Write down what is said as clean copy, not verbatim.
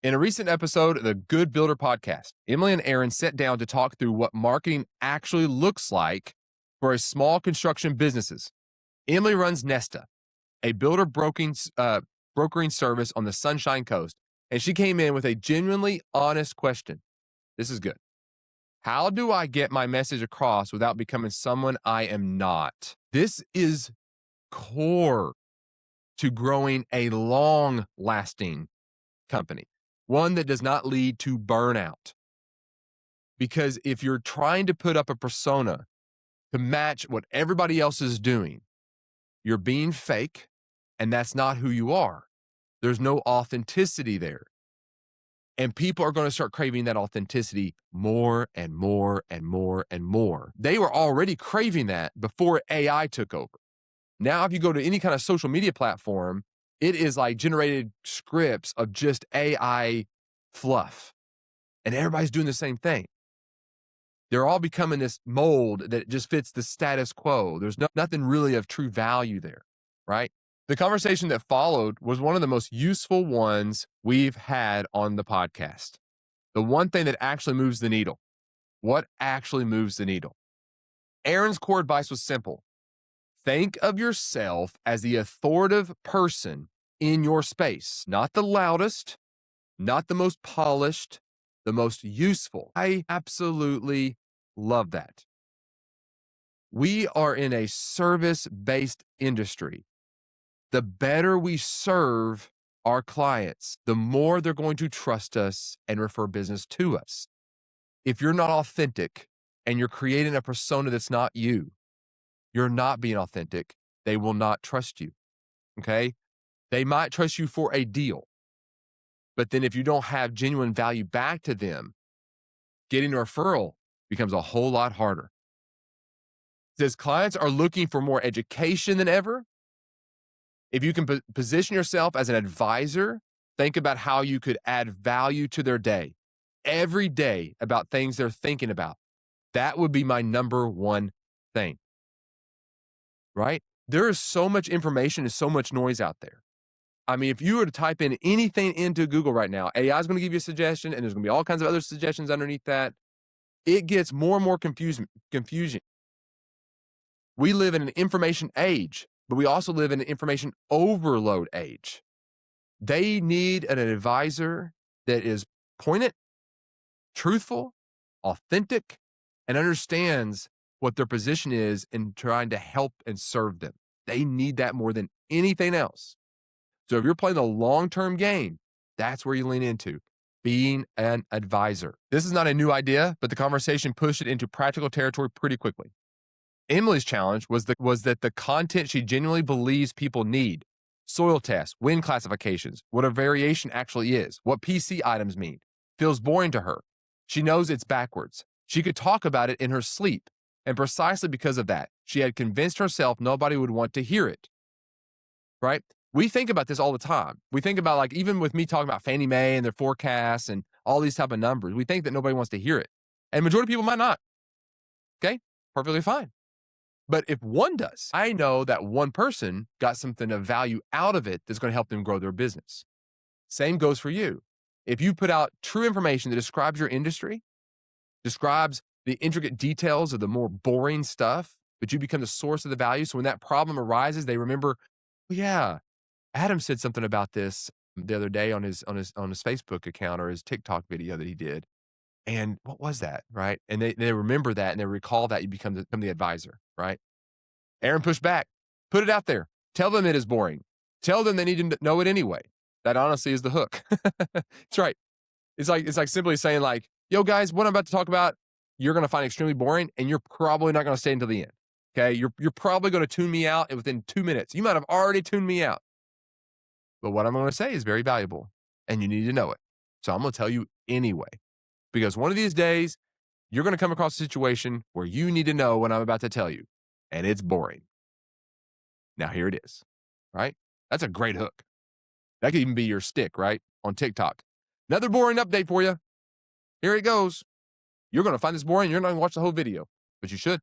In a recent episode of the Good Builder podcast, Emily and Aaron sat down to talk through what marketing actually looks like for a small construction businesses. Emily runs Nesta, a builder brokering service on the Sunshine Coast, and she came in with a genuinely honest question. This is good. How do I get my message across without becoming someone I am not? This is core to growing a long-lasting company, one that does not lead to burnout. Because if you're trying to put up a persona to match what everybody else is doing, you're being fake, and that's not who you are. There's no authenticity there. And people are going to start craving that authenticity more and more and more and more. They were already craving that before AI took over. Now, if you go to any kind of social media platform, it is like generated scripts of just AI fluff. And everybody's doing the same thing. They're all becoming this mold that just fits the status quo. There's nothing really of true value there, right? The conversation that followed was one of the most useful ones we've had on the podcast. The one thing that actually moves the needle. What actually moves the needle? Aaron's core advice was simple. Think of yourself as the authoritative person in your space, not the loudest, not the most polished, the most useful. I absolutely love that. We are in a service-based industry. The better we serve our clients, the more they're going to trust us and refer business to us. If you're not authentic and you're creating a persona that's not you, you're not being authentic, they will not trust you, okay? They might trust you for a deal, but then if you don't have genuine value back to them, getting a referral becomes a whole lot harder. It says clients are looking for more education than ever. If you can position yourself as an advisor, think about how you could add value to their day, every day about things they're thinking about. That would be my number one thing, right? There is so much information and so much noise out there. I mean, if you were to type in anything into Google right now, AI is going to give you a suggestion, and there's going to be all kinds of other suggestions underneath that. It gets more and more confusing. We live in an information age, but we also live in an information overload age. They need an advisor that is poignant, truthful, authentic, and understands what their position is in trying to help and serve them. They need that more than anything else. So if you're playing the long-term game, that's where you lean into, being an advisor. This is not a new idea, but the conversation pushed it into practical territory pretty quickly. Emily's challenge was that the content she genuinely believes people need, soil tests, wind classifications, what a variation actually is, what PC items mean, feels boring to her. She knows it's backwards. She could talk about it in her sleep. And precisely because of that, she had convinced herself nobody would want to hear it, right? We think about this all the time. We think about, like, even with me talking about Fannie Mae and their forecasts and all these type of numbers, we think that nobody wants to hear it. And majority of people might not. Okay, perfectly fine. But if one does, I know that one person got something of value out of it that's going to help them grow their business. Same goes for you. If you put out true information that describes your industry, describes the intricate details of the more boring stuff, but you become the source of the value. So when that problem arises, they remember, well, yeah, Adam said something about this the other day on his Facebook account or his TikTok video that he did. And what was that, right? And they remember that and they recall that. You become the advisor, right? Aaron pushed back. Put it out there. Tell them it is boring. Tell them they need to know it anyway. That honestly is the hook. That's right. It's like simply saying, like, yo guys, what I'm about to talk about, you're going to find extremely boring and you're probably not going to stay until the end. Okay. You're probably going to tune me out within 2 minutes. You might have already tuned me out. But what I'm going to say is very valuable and you need to know it. So I'm going to tell you anyway, because one of these days you're going to come across a situation where you need to know what I'm about to tell you and it's boring. Now here it is, right? That's a great hook. That could even be your stick, right? On TikTok. Another boring update for you. Here it goes. You're going to find this boring. You're not going to watch the whole video, but you should.